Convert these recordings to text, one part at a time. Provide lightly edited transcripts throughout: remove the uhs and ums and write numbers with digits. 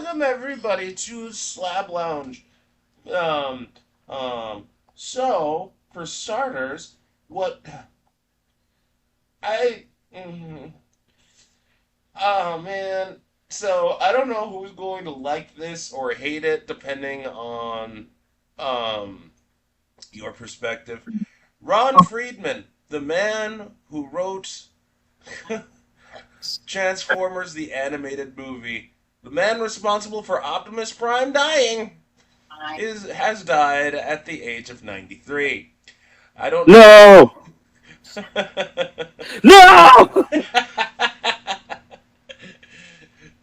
welcome everybody to Slab Lounge. Um, for starters, what I, mm, oh man, so I don't know who's going to like this or hate it, depending on um your perspective. Ron Friedman, the man who wrote Transformers the animated movie, the man responsible for Optimus Prime dying, is has died at the age of 93. I don't know. No! No!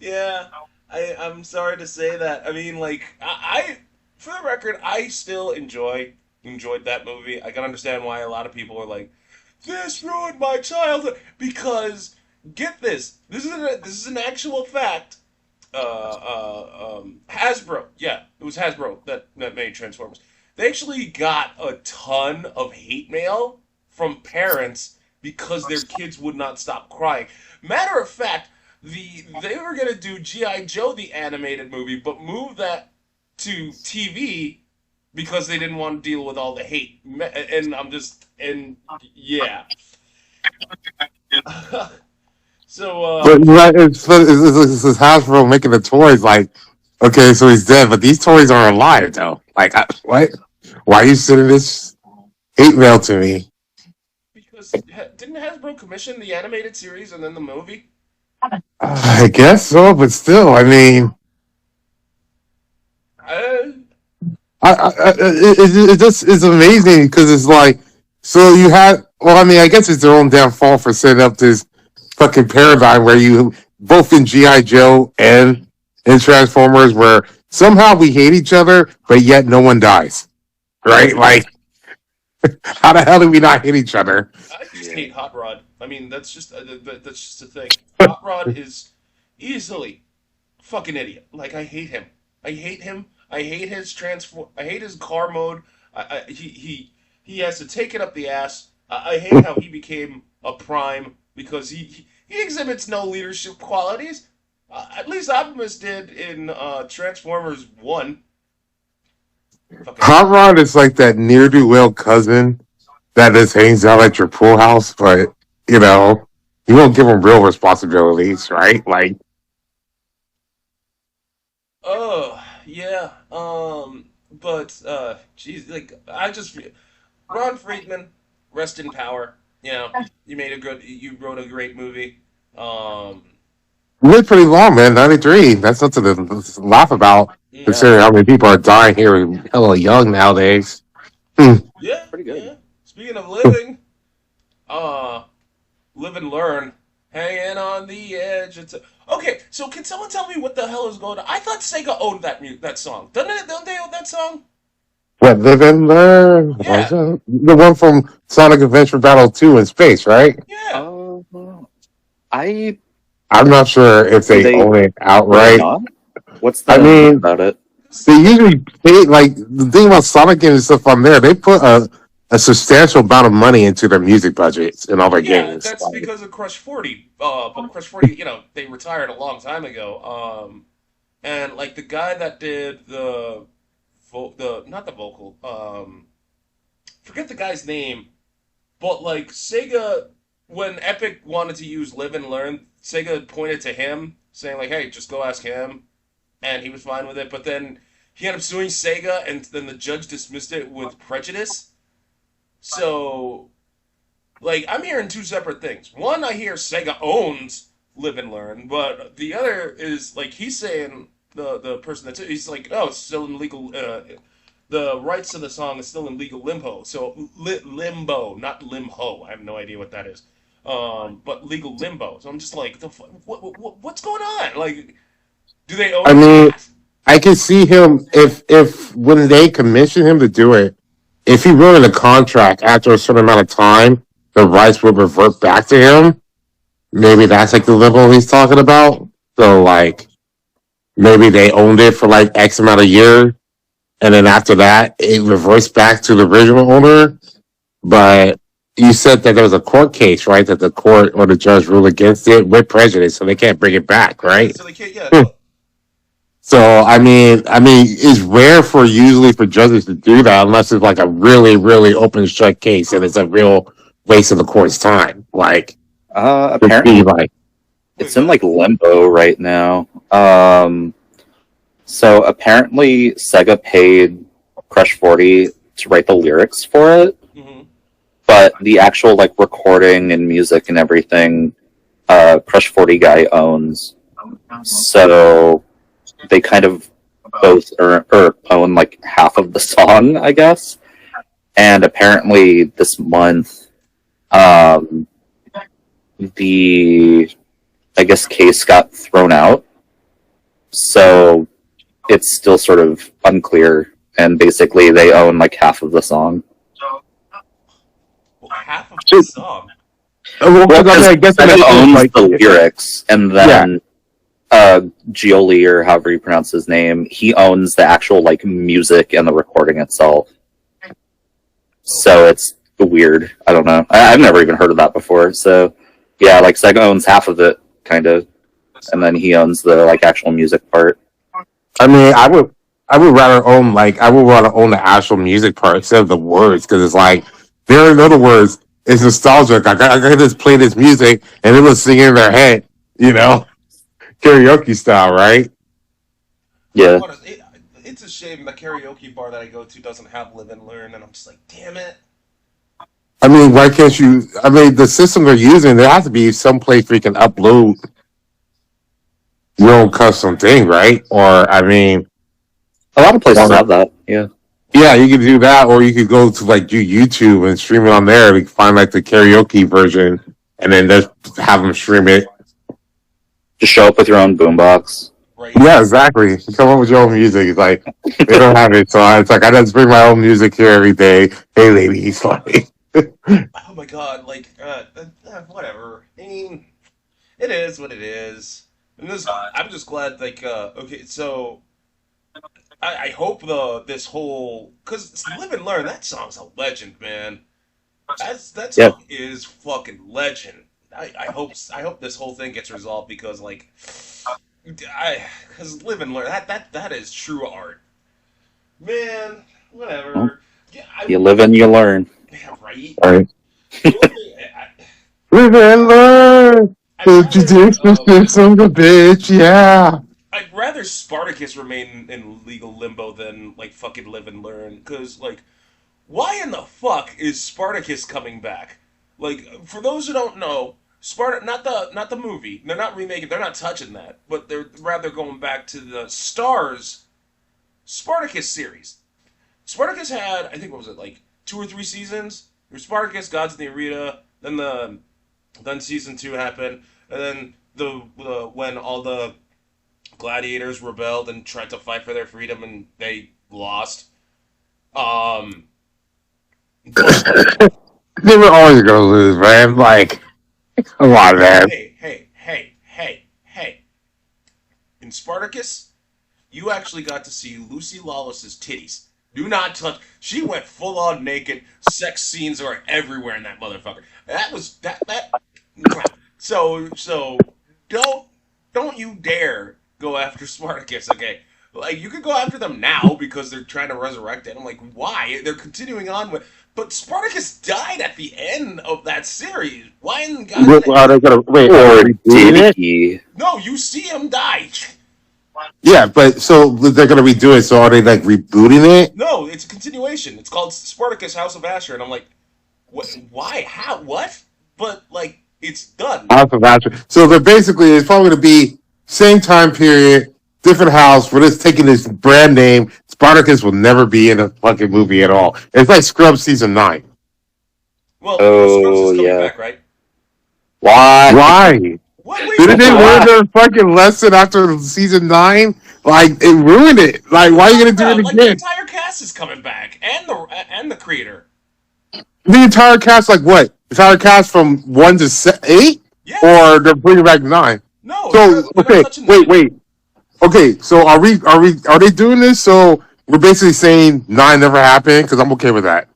Yeah, I'm sorry to say that. I mean, like for the record, I still enjoyed that movie. I can understand why a lot of people are like, "This ruined my childhood," because get this, this is an actual fact. Hasbro, yeah, it was Hasbro that made Transformers. They actually got a ton of hate mail from parents because their kids would not stop crying. Matter of fact, they were gonna do GI Joe the animated movie, but move that to TV because they didn't want to deal with all the hate. And I'm just and yeah. So But like, it's Hasbro making the toys like, okay, so he's dead, but these toys are alive though. Like, what? Why are you sending this hate mail to me? because didn't Hasbro commission the animated series and then the movie? I guess so, but still, I mean, Uh, it just is amazing because it's like, so you had, well, I mean, I guess it's their own damn fault for setting up this fucking paradigm where you both in GI Joe and in Transformers, where somehow we hate each other, but yet no one dies, right? Like, how the hell do we not hate each other? I just Yeah. hate Hot Rod. I mean, that's just the thing. Hot Rod is easily fucking idiot. Like I hate him. I hate him. I hate his transform. I hate his car mode. He has to take it up the ass. I hate how he became a prime because he exhibits no leadership qualities. At least Optimus did in Transformers One. Fucking Hot Rod is like that near do well cousin that just hangs out at your pool house, but you know, you won't give him real responsibilities, right? Like, oh yeah. But geez, like I just Ron Friedman, rest in power. You know, you wrote a great movie. Um, really pretty long, man. 93. That's something to laugh about, yeah, considering how many people are dying here hella young nowadays. Hmm. yeah, Pretty good. yeah. Speaking of living, uh, live and learn, hanging on the edge. Okay. So can someone tell me what the hell is going on? I thought Sega owned that song. Don't they own that song? What, Live and Learn? Yeah, The one from Sonic Adventure Battle 2 in space, right? yeah. Uh, I I'm not sure if do they they own it do they outright. not? What's I the news mean, about it? they usually pay, like, the thing about Sonic games and stuff on there, they put a substantial amount of money into their music budgets and all their Yeah, games. that's because of Crush 40. But Crush 40, they retired a long time ago. And like the guy that did the not the vocal, forget the guy's name, but like Sega, when Epic wanted to use Live and Learn, Sega pointed to him, saying like, "Hey, just go ask him," and he was fine with it. But then he ended up suing Sega, and then the judge dismissed it with prejudice. So like I'm hearing two separate things. One, I hear Sega owns Live and Learn, but the other is like he's saying the person that's he's like, oh, it's still in legal. The rights to the song is still in legal limbo. So limbo, not limho. I have no idea what that is. But legal limbo. So I'm just like, what's going on? Like, do they own I it or mean, not? I can see him if when they commission him to do it, if he wrote in a contract after a certain amount of time, the rights would revert back to him. Maybe that's like the limbo he's talking about. So like maybe they owned it for like X amount of years, and then after that it reverts back to the original owner. But you said that there was a court case, right? That the court or the judge ruled against it with prejudice, so they can't bring it back, Yeah. right? So they can't. Yeah. Hmm. So I mean, it's rare for usually for judges to do that unless it's like a really, really open shut case and it's a real waste of the court's time. Like to be Apparently like, Wait, it's in what? like limbo right now. So apparently Sega paid Crush 40 to write the lyrics for it, Hmm. but the actual like recording and music and everything, Crush 40 guy owns. So they kind of both or own like half of the song, I guess. And apparently this month, um, the I guess case got thrown out, so it's still sort of unclear. And basically, they own like half of the song. Well, half of the song. well, Well, because I mean, because I guess in Sega that case, owns like, the lyrics, and yeah, then Gioli, or however you pronounce his name, he owns the actual like music and the recording itself. So Okay. it's weird. I don't know. I've never even heard of that before. So yeah, like Sega owns half of it, kind of, and then he owns the like actual music part. I mean, I would rather own the actual music part instead of the words because it's like there in other words, it's nostalgic. I can just play this music and it was singing in their head, you know, karaoke style, right? I Yeah. want to. It's a shame the karaoke bar that I go to doesn't have live and learn, and I'm just like, damn it. I mean, why can't you? I mean, the system they're using, there has to be some place where you can upload your own custom thing, right? Or, I mean, A lot of places or, have that. Yeah. yeah, you could do that, or you could go to like do YouTube and stream it on there. You can find like the karaoke version, and then just have them stream it. Just show up with your own boombox. Right? Yeah, exactly. Come up with your own music. It's like they don't have it, so it's like I just bring my own music here every day. Hey, ladies, like. Oh my god, like, whatever. I mean, it is what it is. And this, I'm just glad, like, okay, so I hope this whole, cause Live and Learn, that song's a legend, man. That Yeah. song is fucking legend. I hope this whole thing gets resolved because like because Live and Learn, that is true art, man. Well, Whatever. Yeah, you live and you learn. yeah, right. All right. The only thing Live and learn. I'd The rather judicious son of a bitch, yeah. I'd rather Spartacus remain in legal limbo than like fucking Live and Learn because like why in the fuck is Spartacus coming back? Like, for those who don't know, not the movie. They're not remaking. They're not touching that. But they're rather going back to the Stars Spartacus series. Spartacus had, I think, what was it like 2 or 3 seasons? There was Spartacus, Gods in the Arena. Then season 2 happened, and then the when all the gladiators rebelled and tried to fight for their freedom and they lost. Um, but They were always gonna lose, man. Like, come on, man. hey. In Spartacus, you actually got to see Lucy Lawless's titties. Do not touch. She went full on naked. Sex scenes are everywhere in that motherfucker. That was that. So don't you dare go after Spartacus. Okay, like you could go after them now because they're trying to resurrect it. I'm like, why? They're continuing on with. But Spartacus died at the end of that series. Why in God's name? Are they gonna wait? Are Or they rebooting did it? he? No, you see him die. Yeah, but so they're gonna redo it. So are they like rebooting it? No, it's a continuation. It's called Spartacus House of Asher, and I'm like, what? Why? How? What? But like, it's done. House of Asher. So they're basically it's probably gonna be same time period, different house. We're just taking this brand name. Spartacus will never be in a fucking movie at all. It's like Scrubs season 9. Well, Scrubs is Oh coming yeah. back, right? Why? Why? What? Didn't they learn Why? their fucking lesson after season 9? Like it ruined it. Like What are you why are you talking gonna do it about? Like the again? entire cast is coming back, and the creator. The entire cast, like what? Entire cast from 1 to 8, Yes. or they're bringing back 9. No, So they're not okay, touching wait, 9. wait. Okay, so are they doing this? So we're basically saying 9 never happened because I'm okay with that,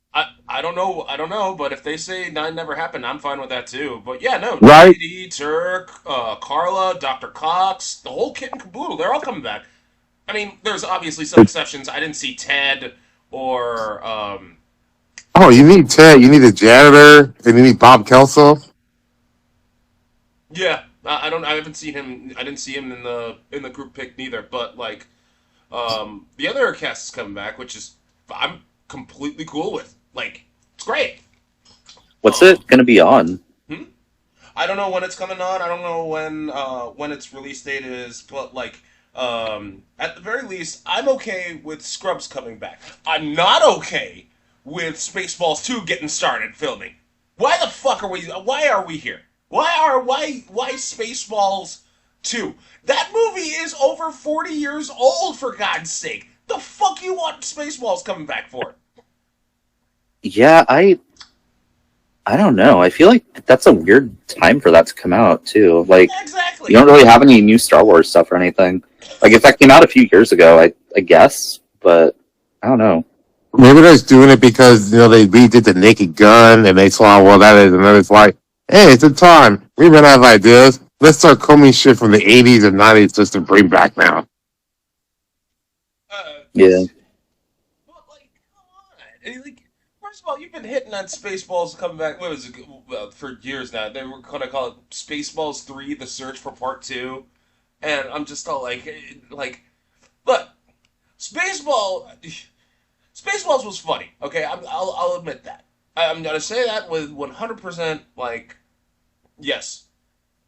I don't know. I don't know. But if they say 9 never happened, I'm fine with that too. But yeah, no. right? JD, Turk, Carla, Dr. Cox, the whole kit and caboodle. They're all coming back. I mean, there's obviously some exceptions. I didn't see Ted or Oh, you need Ted, you need a janitor, and you need Bob Kelso. yeah. I don't. I haven't seen him. I didn't see him in the group pick neither. But like, the other cast is coming back, which is I'm completely cool with. Like, it's great. What's Um, it going to be on? hmm? I don't know when it's coming on. I don't know when its release date is, but like at the very least, I'm okay with Scrubs coming back. I'm not okay with Spaceballs 2 getting started filming. Why the fuck are we? Why are we here? Why Spaceballs 2? That movie is over 40 years old, for God's sake. The fuck you want Spaceballs coming back for? Yeah, I don't know. I feel like that's a weird time for that to come out too. Like you Exactly. don't really have any new Star Wars stuff or anything. Like if that came out a few years ago, I guess, but I don't know. Maybe they're just doing it because they redid the Naked Gun and they saw well that is, and then it's like, hey, it's a time we run out of ideas. Let's start combing shit from the '80s and '90s just to bring back now. Uh, Yeah. But like, come on! Like, first of all, you've been hitting on Spaceballs coming back. What was it? Well, for years now. They were gonna call it Spaceballs 3: The Search for Part 2, and I'm just all like, look, Spaceball, Spaceballs was funny. Okay, I'll admit that. I'm gonna say that with 100% like, yes,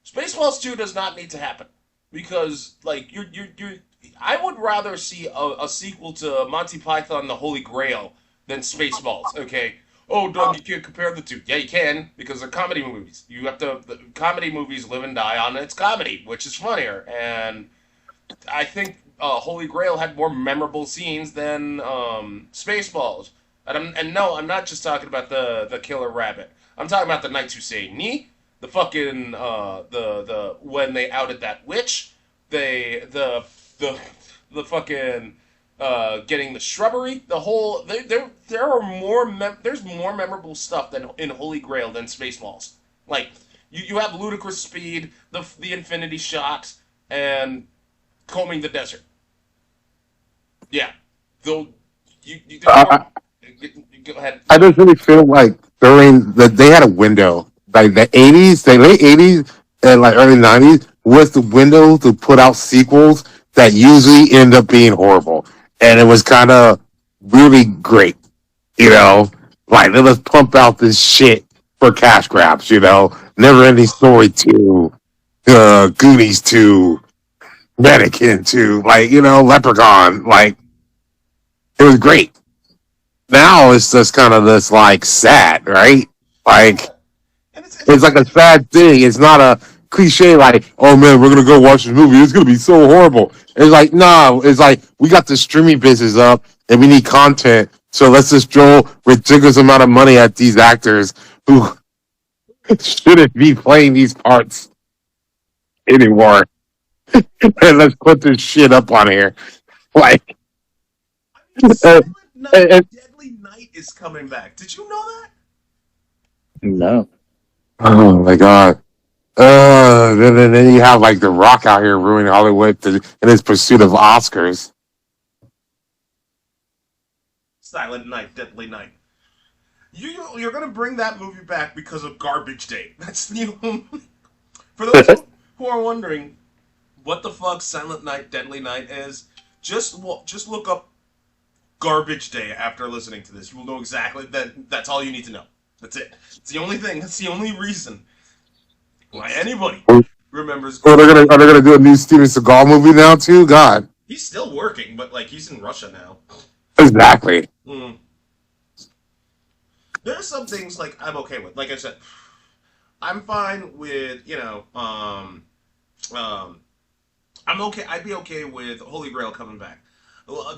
Spaceballs 2 does not need to happen because like you're I would rather see a sequel to Monty Python the Holy Grail than Spaceballs. Okay. Oh, Doug, you can't compare the two. Yeah, you can because they're comedy movies. You have to the comedy movies live and die on its comedy, which is funnier. And I think Holy Grail had more memorable scenes than Spaceballs. And no, I'm not just talking about the killer rabbit. I'm talking about the Knights Who Say Ni, the fucking the when they outed that witch, they the the fucking getting the shrubbery, the whole there are there's more memorable stuff than in Holy Grail than Spaceballs. Like you have ludicrous speed, the infinity shot, and combing the desert. Yeah, though there's more. I, Go ahead. I just really feel like during they had a window, like the '80s, the late '80s and like early '90s was the window to put out sequels that usually end up being horrible, and it was kind of really great, you know. Like let's pump out this shit for cash grabs, Never ending story two, Goonies two, Mannequin two, like Leprechaun, like it was great. Now it's just kind of this like sad, right? Like Yeah, and it's like a sad thing. It's not a cliche like, oh man, we're gonna go watch this movie. It's gonna be so horrible. It's like, nah, it's like we got the streaming business up and we need content. So let's just throw ridiculous amount of money at these actors who shouldn't be playing these parts anymore. And let's put this shit up on here. Like I mean, and, Silent Night, and, Deadly Night is coming back. Did you know that? No. oh my god. Then you have like The Rock out here ruining Hollywood in his pursuit of Oscars. Silent Night, Deadly Night. You're gonna bring that movie back because of Garbage Day. That's the only. For those who are wondering what the fuck Silent Night, Deadly Night is, just look up Garbage Day after listening to this. You will know exactly that. That's all you need to know. That's it. It's the only thing. That's the only reason why anybody Or, remembers or Garbage Day. are they gonna do a new Steven Seagal movie now too? God, He's still working, but like he's in Russia now. exactly. Mm. There are some things like I'm okay with. Like I said, I'm fine with um, I'm okay. I'd be okay with Holy Grail coming back.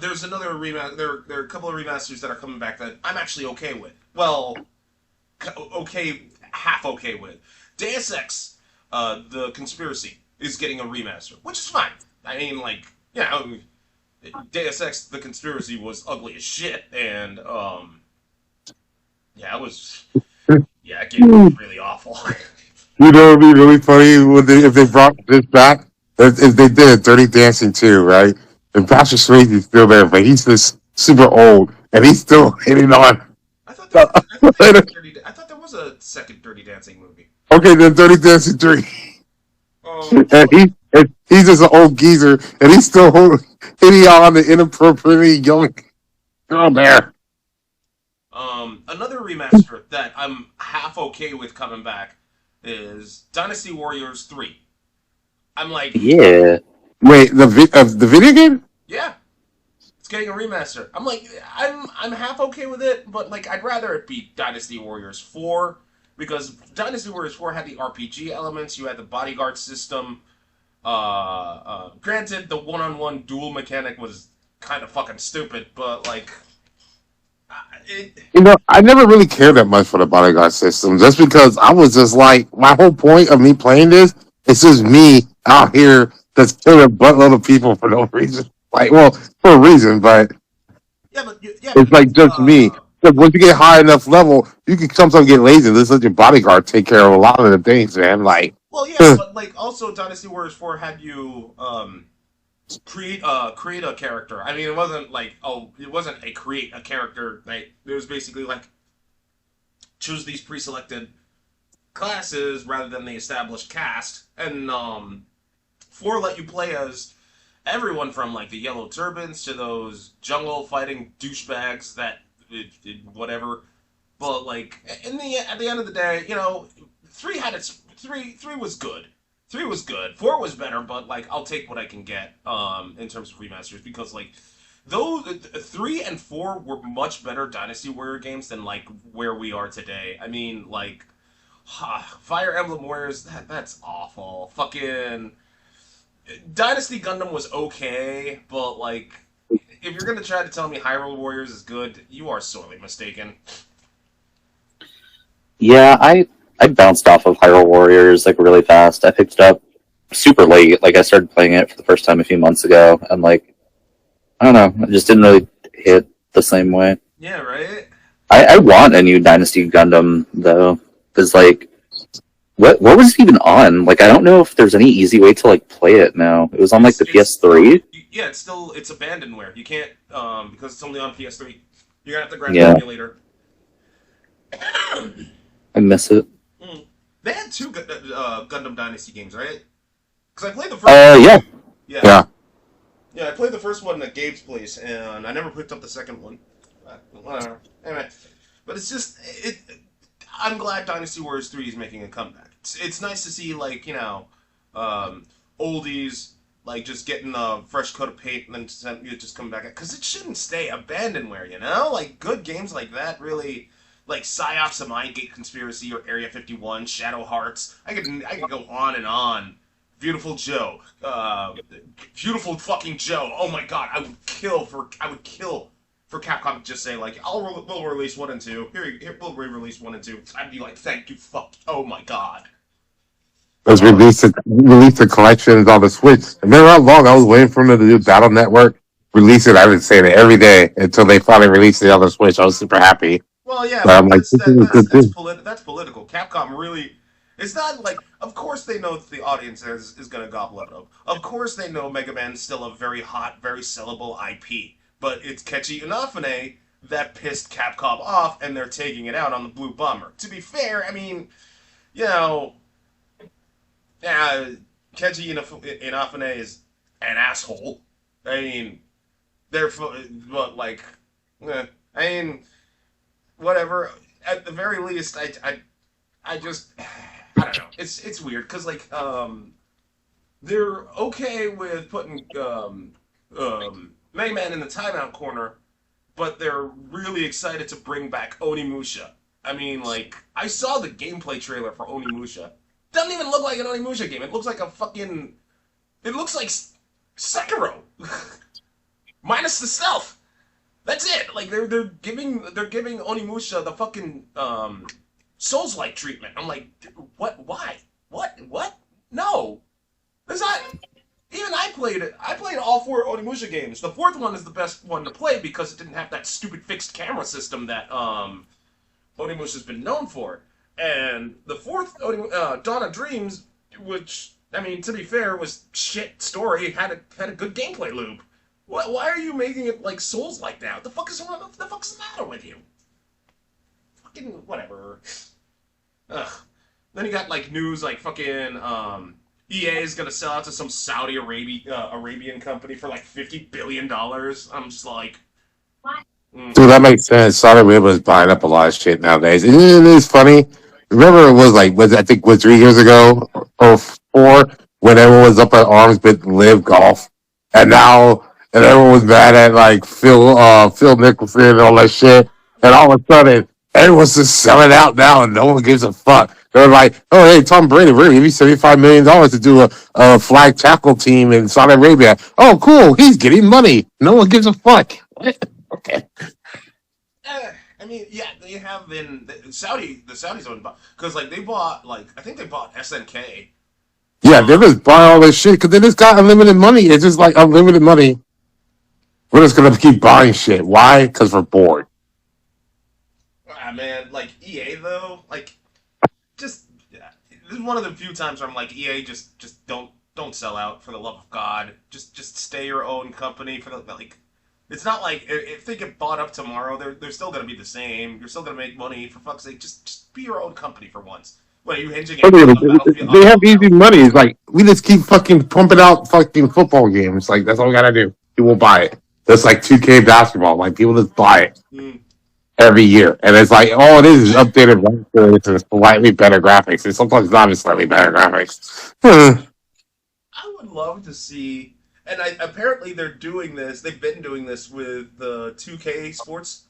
There's another remaster. There are a couple of remasters that are coming back that I'm actually okay with. Well, okay, half okay with. Deus Ex, the conspiracy is getting a remaster, which is fine. I mean, like, Deus Ex, the conspiracy was ugly as shit, and yeah, it was. Yeah, that game was really awful. You know, it'd be really funny if they brought this back. If they did Dirty Dancing too, right? And Pastor Swayze's still there, but he's just super old, and he's still hitting on. I thought there was. I thought they had a dirty. I thought there was a second Dirty Dancing movie. Okay, then Dirty Dancing 3. And Well, he's just an old geezer, and he's still hitting on the inappropriately young girl there. another remaster that I'm half okay with coming back is Dynasty Warriors 3. I'm like, Yeah. Wait, the video game? yeah, it's getting a remaster. I'm like, I'm half okay with it, but like, I'd rather it be Dynasty Warriors 4 because Dynasty Warriors 4 had the RPG elements. You had the bodyguard system. Granted, the one-on-one duel mechanic was kind of fucking stupid, but like, it. I never really cared that much for the bodyguard system, just because I was just like, my whole point of me playing this, it's just me out here that's killing a buttload of people for no reason. Like, well, for a reason, but it's like just me. But once you get high enough level, you can sometimes get lazy and just let your bodyguard take care of a lot of the things, man. Like, Well, yeah, but like also Dynasty Warriors 4 had you create a character. I mean, it wasn't like it wasn't a create a character. Like it was basically like choose these pre-selected classes rather than the established cast, and 4 let you play as everyone from like the Yellow Turbans to those jungle fighting douchebags that whatever. But like in the at the end of the day, 3 was good. 3 was good. 4 was better, but like I'll take what I can get in terms of remasters because like those 3 and 4 were much better Dynasty Warrior games than like where we are today. I mean like Fire Emblem Warriors that's awful. Fucking Dynasty Gundam was okay, but like if you're gonna try to tell me Hyrule Warriors is good, you are sorely mistaken. Yeah, I bounced off of Hyrule Warriors like really fast. I picked it up super late. Like I started playing it for the first time a few months ago, and like I don't know, it just didn't really hit the same way. Yeah, right. I want a new Dynasty Gundam though, because like what was it even on? Like I don't know if there's any easy way to like play it now. It was on like the PS3. Yeah, it's abandonware. You can't because it's only on PS3. You're gonna have to grab the Yeah, emulator. I miss it. Mm. They had 2 Gundam Dynasty games, right? Because I played the first one. Yeah. Yeah, yeah. yeah, I played the first one at Gabe's place, and I never picked up the second one. Whatever. Anyway, but it's just it. I'm glad Dynasty Warriors 3 is making a comeback. It's nice to see like oldies like just getting a fresh coat of paint and then just come back because it shouldn't stay abandonware. Like good games like that really. Like Psyops, a Mind Gate Conspiracy, or Area 51, Shadow Hearts. I could go on and on. Beautiful fucking Joe. Oh my god, I would kill for Capcom to just say like, we'll release 1 and 2. Here we'll re-release 1 and 2. I'd be like, thank you, fuck. Oh my god. Let's Uh, release the collections on the Switch. And then not long, I was waiting for them to do Battle Network. Release it. I've been saying it every day until they finally released it on the Switch. I was super happy. well, yeah, But but I'm like, this is a good thing. that's political. Capcom really. It's not like, of course they know that the audience is going to gobble it up. Of course they know Mega Man's still a very hot, very sellable IP. But it's Kechi Inafune that pissed Capcom off, and they're taking it out on the Blue Bomber. To be fair, I mean, you know, Kechi Inafune is an asshole. I mean, but like, I mean, whatever. At the very least, I just, I don't know. It's weird because like, they're okay with putting Mega Man in the timeout corner, but they're really excited to bring back Onimusha. I mean, like, I saw the gameplay trailer for Onimusha. Doesn't even look like an Onimusha game. It looks like a fucking. It looks like Sekiro, minus the stealth. That's it. Like they're giving Onimusha the fucking Souls-like treatment. I'm like, what? Why? What? No, there's not. Even I played it. I played all 4 Onimusha games. The 4th one is the best one to play because it didn't have that stupid fixed camera system that Onimusha's been known for. And the 4th Dawn of Dreams, which I mean, to be fair, was shit story. Had a good gameplay loop. Why are you making it like Souls like that? What the fuck's the matter with you? Fucking whatever. Ugh. Then you got like news like fucking EA is gonna sell out to some Saudi Arabian company for like $50 billion. I'm just like, mm, Dude, that makes sense. Saudi Arabia is buying up a lot of shit nowadays. And it is funny. Remember, it was like, I think, was 3 years ago or four when everyone was up at arms with Live Golf, and now and everyone was mad at like Phil Nicholson and all that shit, and all of a sudden everyone's just selling out now, and no one gives a fuck. They're like, oh hey, Tom Brady, we're gonna give you $75 million to do a flag tackle team in Saudi Arabia. Oh, cool, he's getting money. No one gives a fuck. What? Okay. I mean, yeah, they have been the Saudis own because like they bought like I think they bought SNK. Yeah, they Uh, just buy all this shit because they just got unlimited money. It's just like unlimited money. We're just gonna keep buying shit. Why? Because we're bored. man, like EA though, like just yeah, this is one of the few times where I'm like EA just don't sell out for the love of God. Just stay your own company for the like. It's not like if they get bought up tomorrow, they're still gonna be the same. You're still gonna make money for fuck's sake. Just be your own company for once. What are you hinging Look everything at on Battlefield? They have easy Battlefield? money. It's like we just keep fucking pumping out fucking football games. Like that's all we gotta do. People will buy it. That's like 2K basketball. Like people just buy it Mm. every year, and it's like all it is updated rosters and slightly better graphics. And sometimes not even slightly better graphics. I would love to see, and apparently they're doing this. They've been doing this with the 2K sports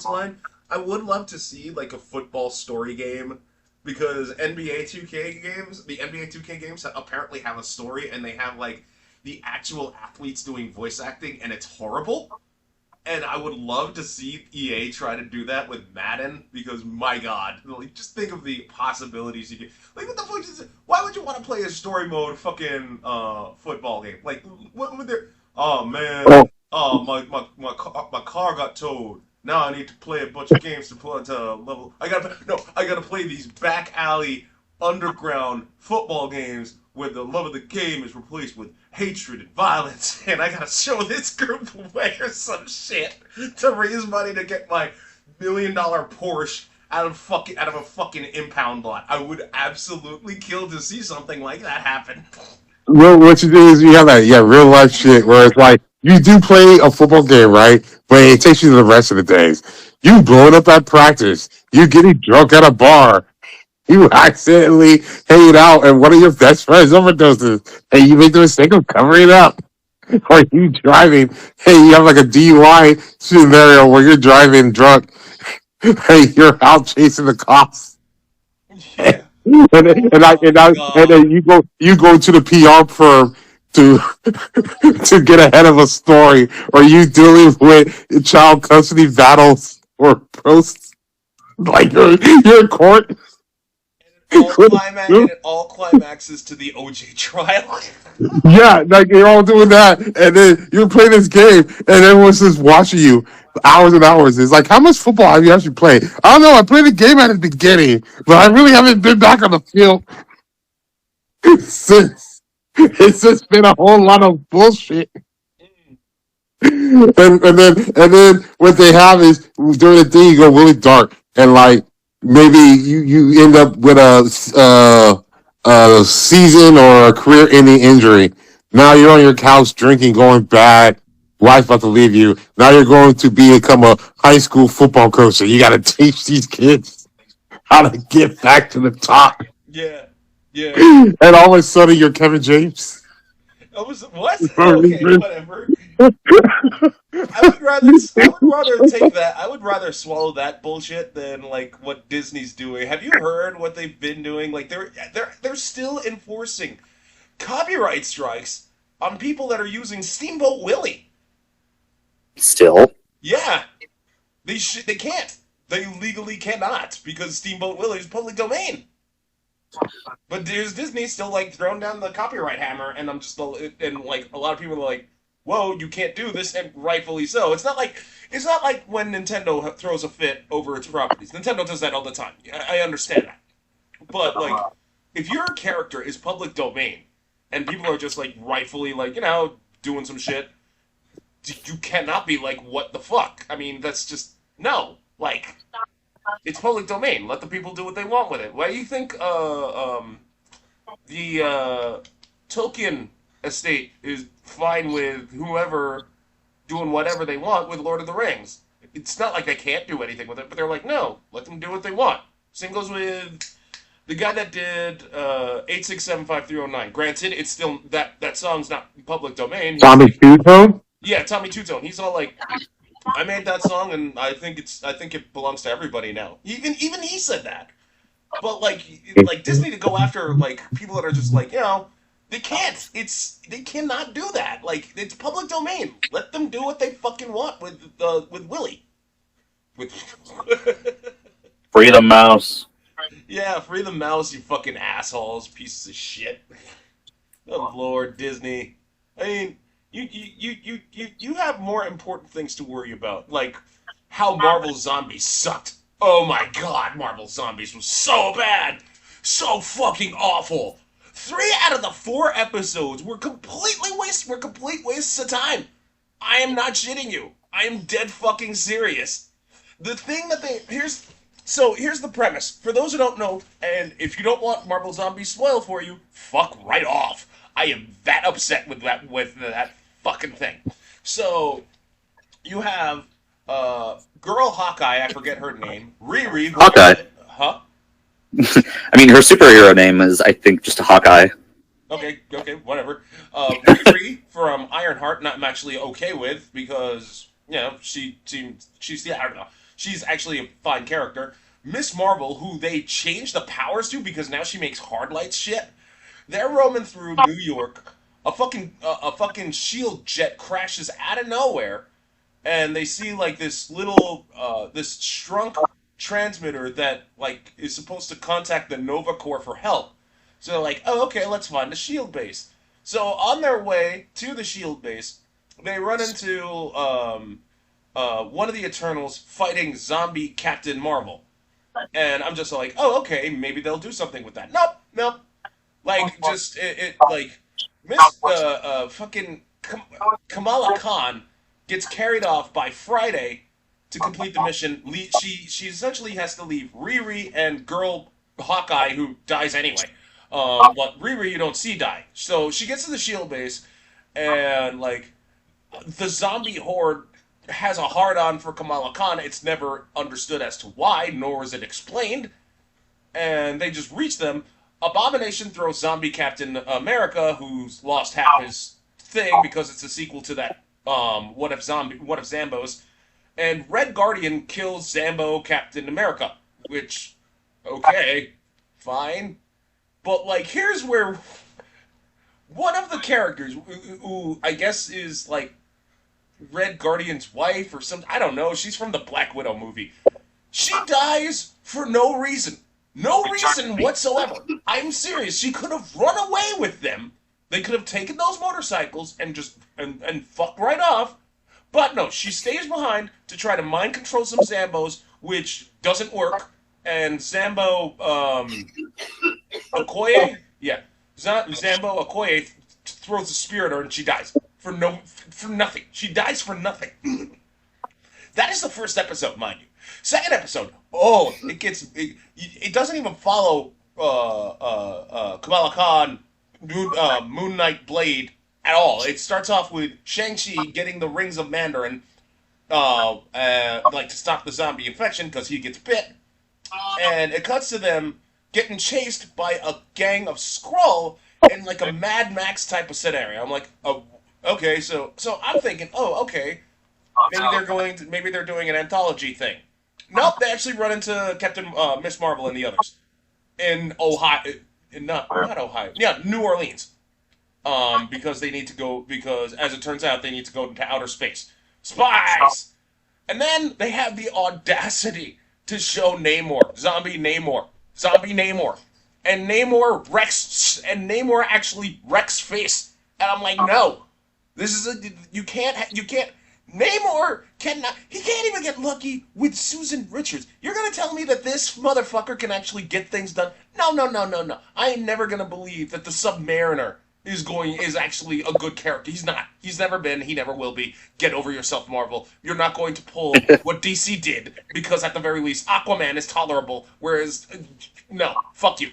line. I would love to see like a football story game because the NBA 2K games apparently have a story and they have like the actual athletes doing voice acting and it's horrible. And I would love to see EA try to do that with Madden because my God, like just think of the possibilities you get. Like what the fuck is it? Why would you want to play a story mode fucking football game? Like what would there? Oh man, Oh, oh my car got towed. Now I need to play a bunch of games to pull into level. I gotta play these back alley underground football games where the love of the game is replaced with hatred and violence, and I gotta show this group away or some shit to raise money to get my $1 million Porsche out of a fucking impound lot. I would absolutely kill to see something like that happen. what you do is you have that real life shit where it's like you do play a football game, right? But it takes you to the rest of the days. You blowing up at practice. You getting drunk at a bar. You accidentally hanging out and one of your best friends overdoses, and you make the mistake of covering it up. Or you driving, hey, you have like a DUI scenario where you're driving drunk, hey, you're out chasing the cops. Yeah. And Oh my and god. then you go to the PR firm to to get ahead of a story, or you dealing with child custody battles or posts like you're in court. And it all climaxes to the OJ trial. Yeah, like you're all doing that, and then you're playing this game, and everyone's just watching you hours and hours. It's like, how much football have you actually played? I don't know. I played the game at the beginning, but I really haven't been back on the field since. It's just been a whole lot of bullshit. And then what they have is during the thing you go really dark, and like maybe you end up with a season or a career-ending injury. Now you're on your couch drinking, going bad. Wife about to leave you. Now you're going to become a high school football coach, so you got to teach these kids how to get back to the top. Yeah. Yeah. And all of a sudden, you're Kevin James. I was what? Okay, whatever. I would rather take that. I would rather swallow that bullshit than like what Disney's doing. Have you heard what they've been doing? Like they're still enforcing copyright strikes on people that are using Steamboat Willie. Still, Yeah, they can't. They legally cannot because Steamboat Willie is public domain. But there's Disney still like throwing down the copyright hammer, and I'm just and like a lot of people are like, "Whoa, you can't do this," and rightfully so. It's not like when Nintendo throws a fit over its properties. Nintendo does that all the time. I understand that, but like, if your character is public domain and people are just like rightfully like doing some shit, you cannot be like, what the fuck? I mean, that's just no. Like, it's public domain. Let the people do what they want with it. Why do you think the Tolkien estate is fine with whoever doing whatever they want with Lord of the Rings? It's not like they can't do anything with it, but they're like, no, let them do what they want. Same goes with the guy that did 8675309. Granted, it's still that song's not public domain. He's Tommy like, Two Tone. yeah, Tommy Two Tone. He's all like, I made that song, and I think it belongs to everybody now. Even he said that. But like Disney to go after like people that are just like, they can't. They cannot do that. Like, it's public domain. Let them do what they fucking want with Willie. With Free the mouse. yeah, free the mouse, you fucking assholes, pieces of shit. Oh Lord, Disney. I mean, you have more important things to worry about, like how Marvel Zombies sucked. Oh my God, Marvel Zombies was so bad, so fucking awful. 3 out of the 4 episodes were complete wastes of time. I am not shitting you. I am dead fucking serious. The thing that they here's the premise. For those who don't know, and if you don't want Marvel Zombies spoiled for you, fuck right off. I am that upset with that fucking thing. So you have girl Hawkeye, I forget her name, Riri. Hawkeye. Huh? I mean, her superhero name is, I think, just a Hawkeye. Okay, whatever. Riri from Ironheart, I'm actually okay with because I don't know, she's actually a fine character. Miss Marvel, who they changed the powers to because now she makes hard lights shit. They're roaming through New York. A fucking shield jet crashes out of nowhere, and they see like this shrunk transmitter that like is supposed to contact the Nova Corps for help. So they're like, oh, okay, let's find the shield base. So on their way to the shield base, they run into one of the Eternals fighting zombie Captain Marvel. And I'm just like, oh, okay, maybe they'll do something with that. Nope, nope. Like, just, like, fucking Kamala Khan gets carried off by Friday to complete the mission. She essentially has to leave Riri and girl Hawkeye, who dies anyway. But Riri you don't see die. So she gets to the shield base, and, like, the zombie horde has a hard-on for Kamala Khan. It's never understood as to why, nor is it explained. And they just reach them. Abomination throws zombie Captain America, who's lost half his thing because it's a sequel to that What If Zambos. And Red Guardian kills Zambo Captain America, which, okay, fine. But, like, here's where one of the characters, who I guess is, like, Red Guardian's wife or something, I don't know, she's from the Black Widow movie. She dies for no reason. No reason whatsoever. I'm serious. She could have run away with them. They could have taken those motorcycles and just and fucked right off. But no, she stays behind to try to mind control some Zambos, which doesn't work. And Zambo Okoye, yeah, Zambo Okoye throws a spear at her and she dies for nothing. She dies for nothing. That is the first episode, mind you. Second episode, oh, it doesn't even follow Kamala Khan, Moon Knight Blade at all. It starts off with Shang-Chi getting the rings of Mandarin, like to stop the zombie infection because he gets bit, and it cuts to them getting chased by a gang of Skrull in like a Mad Max type of scenario. I'm like, oh, okay, so I'm thinking, oh, okay, maybe they're doing an anthology thing. Nope, they actually run into Miss Marvel and the others in Ohio, not Ohio, yeah, New Orleans, because they need to go because as it turns out they need to go into outer space. Spies, and then they have the audacity to show zombie Namor, and Namor actually wrecks face, and I'm like, no, this is you can't. Namor cannot. He can't even get lucky with Susan Richards. You're gonna tell me that this motherfucker can actually get things done? No. I ain't never gonna believe that the Submariner is actually a good character. He's not. He's never been. He never will be. Get over yourself, Marvel. You're not going to pull what DC did because at the very least, Aquaman is tolerable. Whereas, no, fuck you.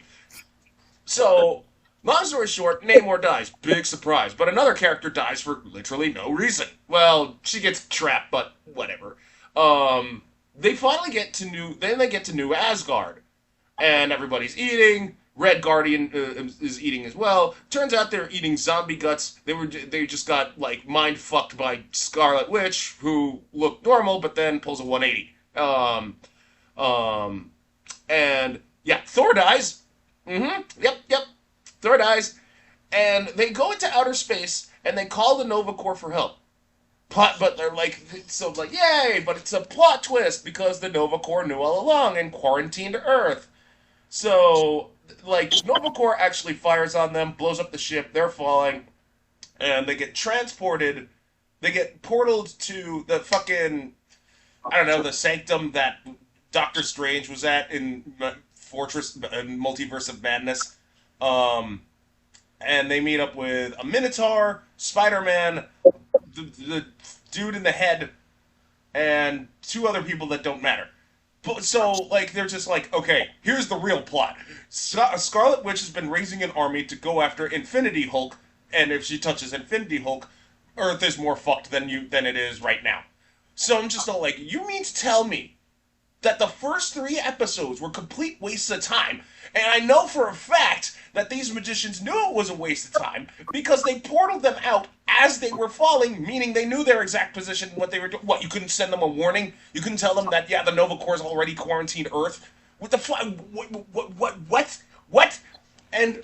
So, long story short, Namor dies. Big surprise. But another character dies for literally no reason. Well, she gets trapped, but whatever. They finally get to New. Then they get to New Asgard, and everybody's eating. Red Guardian is eating as well. Turns out they're eating zombie guts. They just got like mind fucked by Scarlet Witch, who looked normal, but then pulls a 180. Um, and yeah, Thor dies. Yep. Thor dies, and they go into outer space and they call the Nova Corps for help. But they're like, so like, yay! But it's a plot twist because the Nova Corps knew all along and quarantined Earth. So, like, Nova Corps actually fires on them, blows up the ship, they're falling, and they get transported. They get portaled to the fucking, I don't know, the sanctum that Doctor Strange was at in Fortress, in Multiverse of Madness. Um, and they meet up with a Minotaur, Spider-Man, the dude in the head, and two other people that don't matter. But so, like, they're just like, okay, here's the real plot. Scarlet Witch has been raising an army to go after Infinity Hulk, and if she touches Infinity Hulk, Earth is more fucked than it is right now. So I'm just all like, you mean to tell me that the first 3 episodes were complete wastes of time, and I know for a fact that these magicians knew it was a waste of time because they portaled them out as they were falling, meaning they knew their exact position and what they were doing. What, you couldn't send them a warning? You couldn't tell them that, yeah, the Nova Corps already quarantined Earth? What the fuck? What? And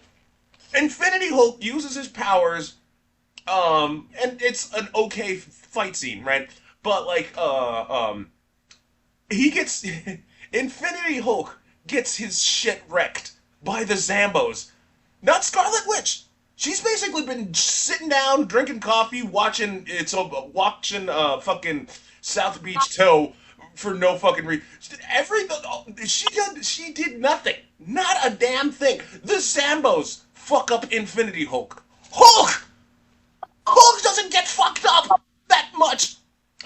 Infinity Hulk uses his powers, and it's an okay fight scene, right? But, like, he gets Infinity Hulk gets his shit wrecked by the Zambos. Not Scarlet Witch. She's basically been sitting down, drinking coffee, watching fucking South Beach Toe for no fucking reason. She did nothing. Not a damn thing. The Zambos fuck up Infinity Hulk. Hulk doesn't get fucked up that much.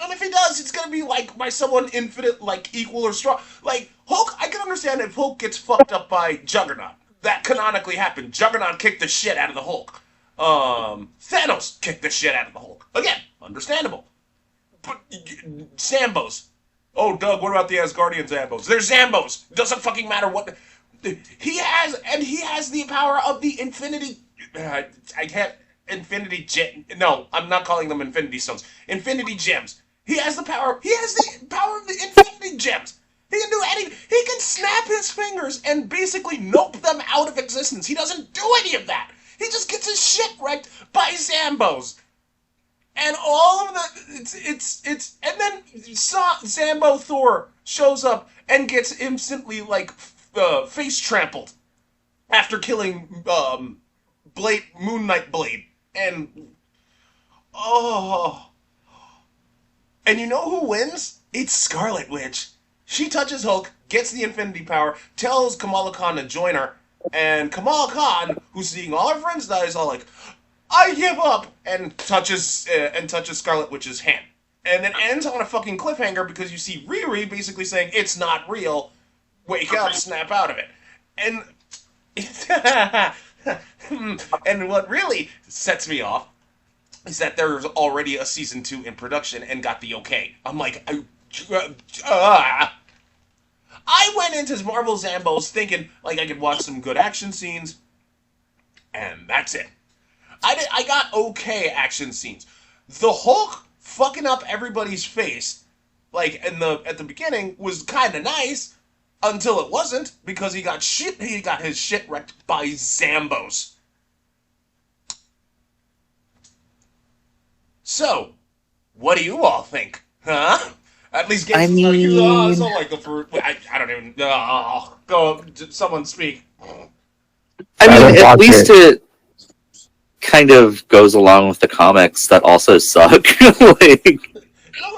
And if he does, it's gonna be like by someone infinite, like equal or strong. Like Hulk, I can understand if Hulk gets fucked up by Juggernaut. That canonically happened. Juggernaut kicked the shit out of the Hulk. Thanos kicked the shit out of the Hulk. Again, understandable. But Zambos. Oh, Doug, what about the Asgardian Zambos? They're Zambos. Doesn't fucking matter what he has the power of the Infinity. I can't. Infinity Gem. No, I'm not calling them Infinity Stones. Infinity Gems. He has the power. He has the power of the Infinity Gems. He can do anything. He can snap his fingers and basically nope them out of existence. He doesn't do any of that. He just gets his shit wrecked by Zambos. And all of the and then Zambo Thor shows up and gets instantly like face trampled after killing Moon Knight Blade. And and you know who wins? It's Scarlet Witch. She touches Hulk, gets the Infinity Power, tells Kamala Khan to join her, and Kamala Khan, who's seeing all her friends die, is all like, "I give up," and touches Scarlet Witch's hand, and it ends on a fucking cliffhanger because you see Riri basically saying, "It's not real. Wake up, snap out of it," and and what really sets me off is that there's already a season 2 in production and got the okay. I'm like, I went into Marvel Zambos thinking like I could watch some good action scenes, and that's it. I got okay action scenes. The Hulk fucking up everybody's face, like at the beginning, was kind of nice until it wasn't because he got his shit wrecked by Zambos. So, what do you all think? Huh? At least get some like the first. I don't even. Go. Someone speak. I mean, at least it kind of goes along with the comics that also suck. Like,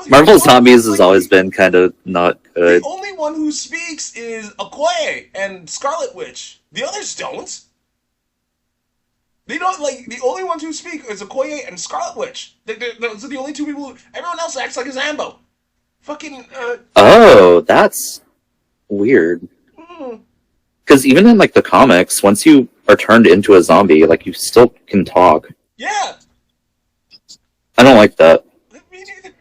Marvel Zombies has always been kind of not good. The only one who speaks is Okoye and Scarlet Witch. The others don't. They don't like the only ones who speak is Okoye and Scarlet Witch. Those are the only two people. Everyone else acts like a Zambo. Fucking. Oh, that's weird. Mm, Because even in like the comics, once you are turned into a zombie, like you still can talk. yeah. I don't like that. Me neither.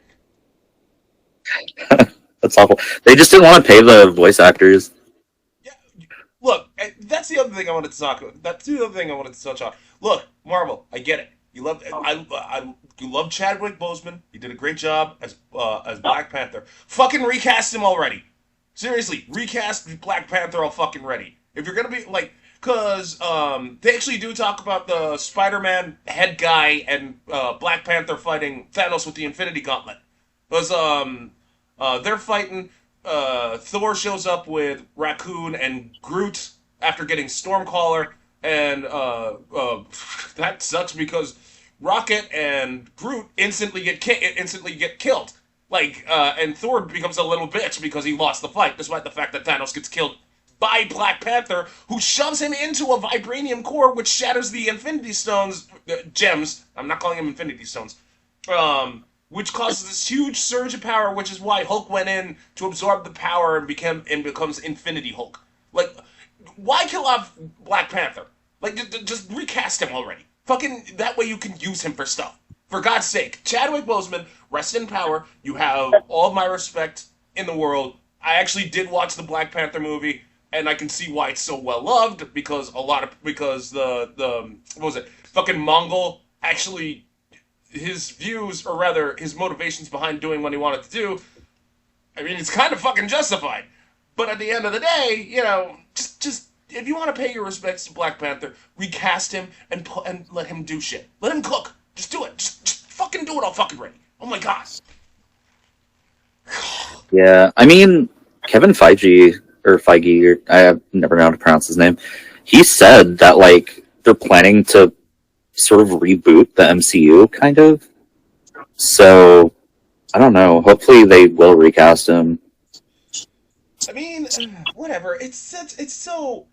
That's awful. They just didn't want to pay the voice actors. Yeah. Look, that's the other thing I wanted to talk about. That's the other thing I wanted to touch on. Look, Marvel, I get it. You love you love Chadwick Boseman. He did a great job as Black Panther. Fucking recast him already. Seriously, recast Black Panther all fucking ready. If you're gonna be like, cause they actually do talk about the Spider-Man head guy and Black Panther fighting Thanos with the Infinity Gauntlet. Cause they're fighting. Thor shows up with Raccoon and Groot after getting Stormcaller, and that sucks because Rocket and Groot instantly get killed. Like, and Thor becomes a little bitch because he lost the fight, despite the fact that Thanos gets killed by Black Panther, who shoves him into a vibranium core, which shatters the Infinity Stones gems. I'm not calling them Infinity Stones. Which causes this huge surge of power, which is why Hulk went in to absorb the power and becomes Infinity Hulk. Like, why kill off Black Panther? Like, just recast him already. Fucking that way you can use him for stuff. For God's sake, Chadwick Boseman, rest in power. You have all of my respect in the world. I actually did watch the Black Panther movie, and I can see why it's so well loved because the what was it? Fucking Mongol actually his views, or rather his motivations behind doing what he wanted to do, I mean, it's kind of fucking justified. But at the end of the day, just if you want to pay your respects to Black Panther, recast him and let him do shit. Let him cook. Just do it. Just fucking do it all fucking ready. Oh my god. Yeah, I mean, Kevin Feige, or Feige, or I have never known how to pronounce his name. He said that, like, they're planning to sort of reboot the MCU, kind of. So, I don't know. Hopefully they will recast him. I mean, whatever. It's so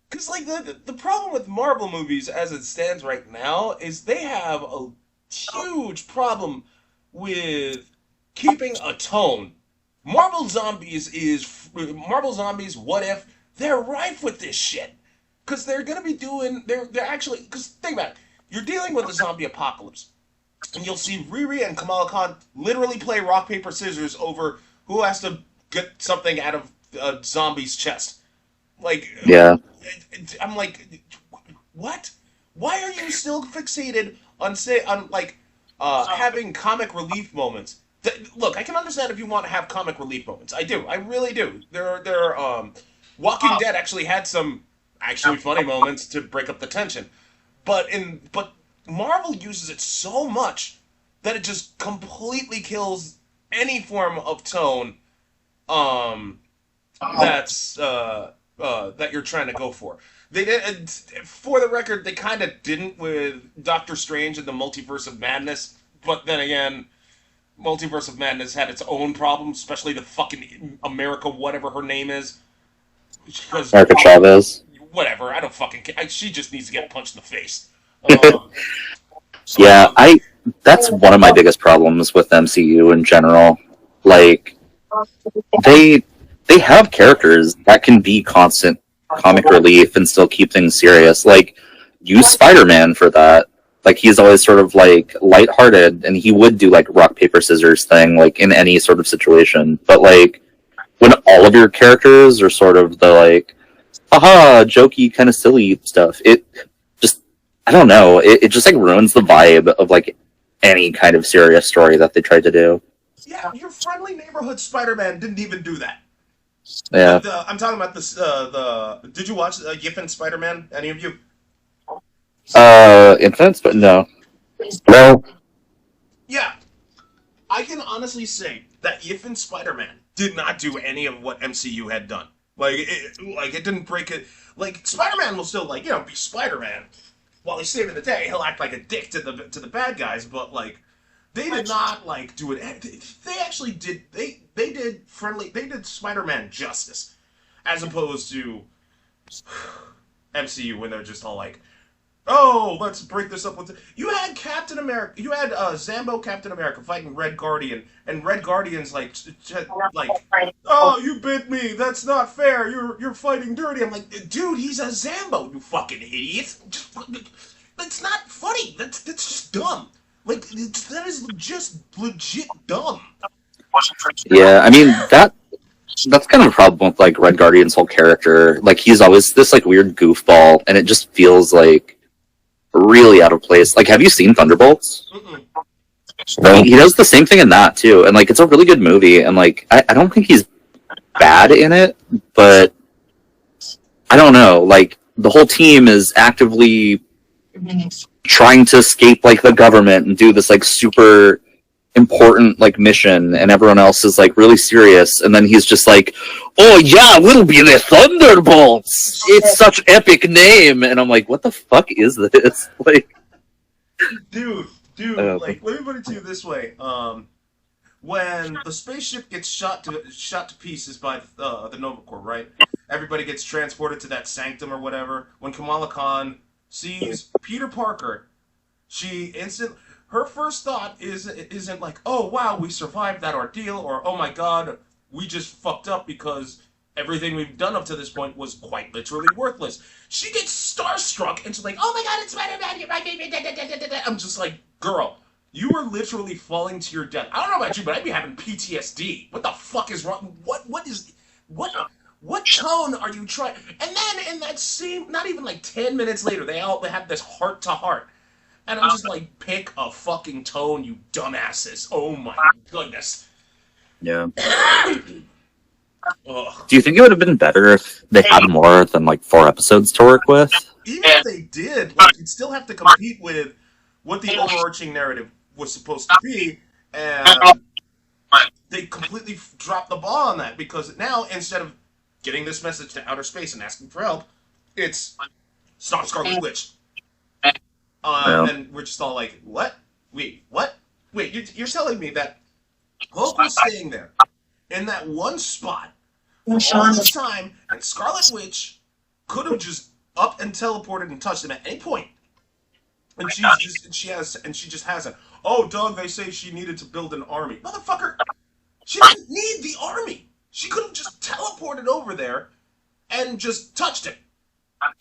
because like the problem with Marvel movies as it stands right now is they have a huge problem with keeping a tone. Marvel Zombies. What if they're rife with this shit? Because they're gonna be doing they're actually because think about it. You're dealing with a zombie apocalypse, and you'll see Riri and Kamala Khan literally play rock paper scissors over who has to get something out of a zombie's chest. Like, Yeah. I'm like, what? Why are you still fixated on like having comic relief moments? Look, I can understand if you want to have comic relief moments. I do. I really do. Walking Dead actually had some actually funny moments to break up the tension. But Marvel uses it so much that it just completely kills any form of tone um that you're trying to go for. They did, for the record, they kind of didn't with Doctor Strange and the Multiverse of Madness, but then again, Multiverse of Madness had its own problems, especially the fucking America, whatever her name is. Because America Chavez. whatever, I don't fucking care. She just needs to get punched in the face. Um, Yeah, so that's one of my biggest problems with MCU in general. Like, they they have characters that can be constant comic relief and still keep things serious. Like, use Spider-Man for that. Like, he's always sort of like lighthearted, and he would do like rock paper scissors thing, like in any sort of situation. But like, when all of your characters are sort of the like, haha, jokey, kind of silly stuff, it just, I don't know, it just like ruins the vibe of like any kind of serious story that they tried to do. yeah, your friendly neighborhood Spider-Man didn't even do that. Yeah. I'm talking about this. Did you watch Yiffin Spider-Man? Any of you? Infants, but no. No, Yeah, I can honestly say that Yiffin Spider-Man did not do any of what MCU had done. Like it didn't break it. Like Spider-Man will still be Spider-Man. While he's saving the day, he'll act like a dick to the bad guys. But like, they did not like do it. They actually did. They did friendly. They did Spider-Man justice, as opposed to MCU when they're just all like, Oh, let's break this up with you had Captain America. You had Zambo Captain America fighting Red Guardian, and Red Guardian's like, oh, you bit me. That's not fair. You're fighting dirty. I'm like, dude, he's a Zambo. You fucking idiot. That's not funny. That's just dumb. Like that is just legit dumb. Yeah, I mean that's kind of a problem with like Red Guardian's whole character. Like he's always this like weird goofball, and it just feels like really out of place. Like, have you seen Thunderbolts? He does the same thing in that too, and like it's a really good movie. And like I don't think he's bad in it, but I don't know. Like the whole team is actively trying to escape like the government and do this like super important like mission, and everyone else is like really serious, and then he's just like, oh yeah, we'll be the Thunderbolts, it's such epic name, and I'm like, what the fuck is this? Like dude, like let me put it to you this way. When the spaceship gets shot to pieces by the Nova Corps, right? Everybody gets transported to that sanctum or whatever. When Kamala Khan sees Peter Parker, her first thought isn't like, oh wow, we survived that ordeal, or oh my god, we just fucked up because everything we've done up to this point was quite literally worthless. She gets starstruck and she's like, oh my god, it's Spider-Man, you're my baby. I'm just like, girl, you were literally falling to your death. I don't know about you, but I'd be having PTSD. What the fuck is wrong? What tone are you trying? And then in that same, not even like 10 minutes later, they have this heart to heart. And I'm just like, pick a fucking tone, you dumbasses. Oh my goodness. yeah. Ugh. Do you think it would have been better if they had more than like 4 episodes to work with? Even if they did, like, you'd still have to compete with what the overarching narrative was supposed to be, and they completely dropped the ball on that, because now, instead of getting this message to outer space and asking for help, it's stop Scarlet Witch. And we're just all like, what? Wait, what? Wait, you're telling me that Hulk was staying there in that one spot for all this time, and Scarlet Witch could have just up and teleported and touched him at any point, and she just hasn't. Oh, Doug, they say she needed to build an army. Motherfucker, she didn't need the army. She could have just teleported over there and just touched him,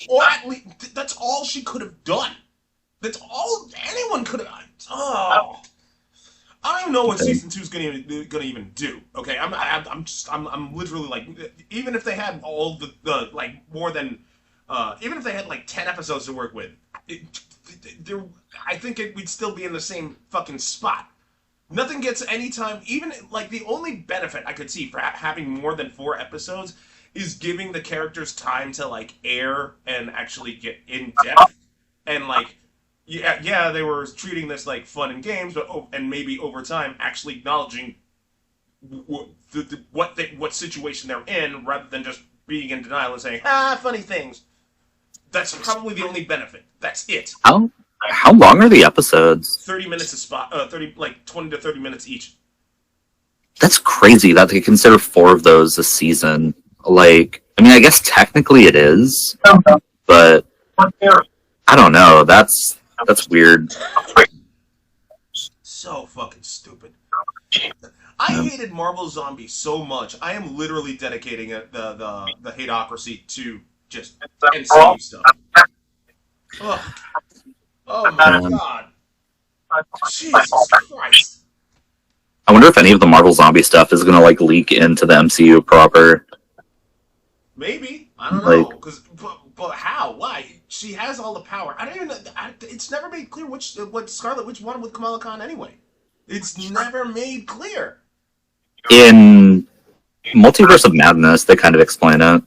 or at least that's all she could have done. That's all anyone could have. Oh, I don't even know what season 2 is gonna even do. Okay, I'm literally like, even if they had all the like more than, even if they had like 10 episodes to work with, I think we'd still be in the same fucking spot. Nothing gets any time. Even like the only benefit I could see for having more than 4 episodes is giving the characters time to like air and actually get in depth, and like. Yeah, they were treating this like fun and games, but and maybe over time actually acknowledging what situation they're in, rather than just being in denial and saying funny things. That's probably the only benefit. That's it. How long are the episodes? 30 minutes a spot. 20 to 30 minutes each. That's crazy that they consider 4 of those a season. Like, I mean, I guess technically it is, but I don't know. That's weird. So fucking stupid. I hated Marvel Zombies so much. I am literally dedicating the hateocracy to just MCU stuff. Ugh. Oh my god. Jesus Christ. I wonder if any of the Marvel Zombie stuff is gonna like leak into the MCU proper. Maybe. I don't know. But how? Why? She has all the power. I don't even know. It's never made clear what Scarlet Witch wanted with Kamala Khan anyway. It's never made clear. In Multiverse of Madness, they kind of explain it.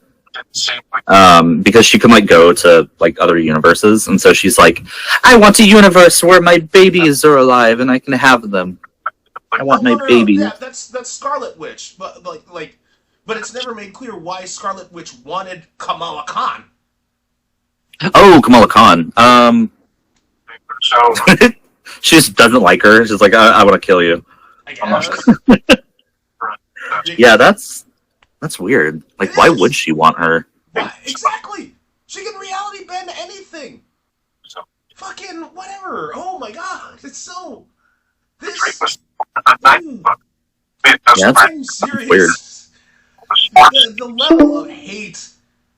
Because she can like go to like other universes, and so she's like, I want a universe where my babies are alive and I can have them. I want my babies. Yeah, that's Scarlet Witch, but but it's never made clear why Scarlet Witch wanted Kamala Khan. Oh, Kamala Khan. She just doesn't like her. She's like, I want to kill you. I guess. Yeah, that's weird. Like, why would she want her? Exactly. She can reality bend anything. fucking whatever. Oh my god, it's so this. Ooh, Yeah, I'm it's weird. serious. The level of hate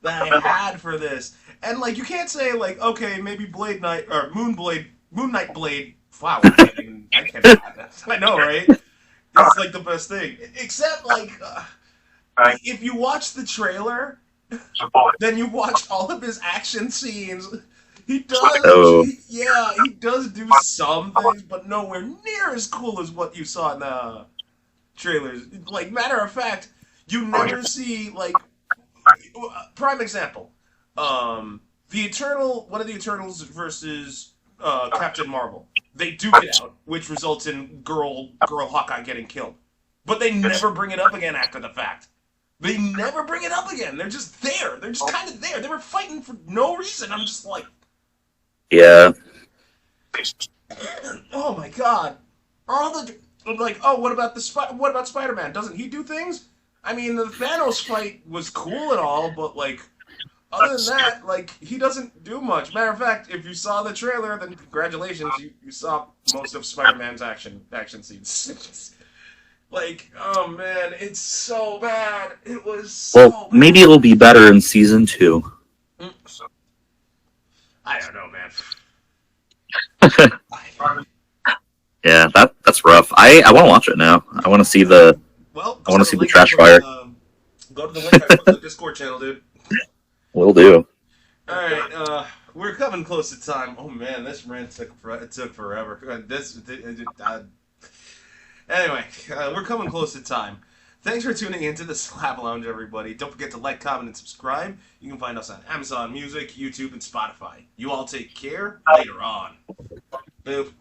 that I had for this, and like you can't say like okay maybe Blade Knight or Moon Knight Blade. Wow, I can't. I know, right? It's like the best thing, except like if you watch the trailer, then you watch all of his action scenes. He does, Oh, yeah, he does do some things, but nowhere near as cool as what you saw in the trailers. Like, matter of fact, you never see like prime example. The Eternal, one of the Eternals versus Captain Marvel. They duke it out, which results in girl Hawkeye getting killed. But they never bring it up again after the fact. They never bring it up again. They're just there. They're just kind of there. They were fighting for no reason. I'm just like, yeah. oh my god. All the like, oh, what about what about Spider-Man? Doesn't he do things? I mean, the Thanos fight was cool and all, but like, other than that, like, he doesn't do much. Matter of fact, if you saw the trailer, then congratulations, you saw most of Spider-Man's action scenes. Like, oh man, it's so bad. It was so Well, bad. maybe it'll be better in season 2. I don't know, man. Yeah, that's rough. I want to watch it now. I want to see the Well, I want to see the link I trash put fire. go to the link I put in the Discord channel, dude. Will do. All right, we're coming close to time. Oh man, this rant took forever. Anyway, we're coming close to time. Thanks for tuning into the Slab Lounge, everybody. Don't forget to like, comment, and subscribe. You can find us on Amazon Music, YouTube, and Spotify. You all take care. Later on. Boop.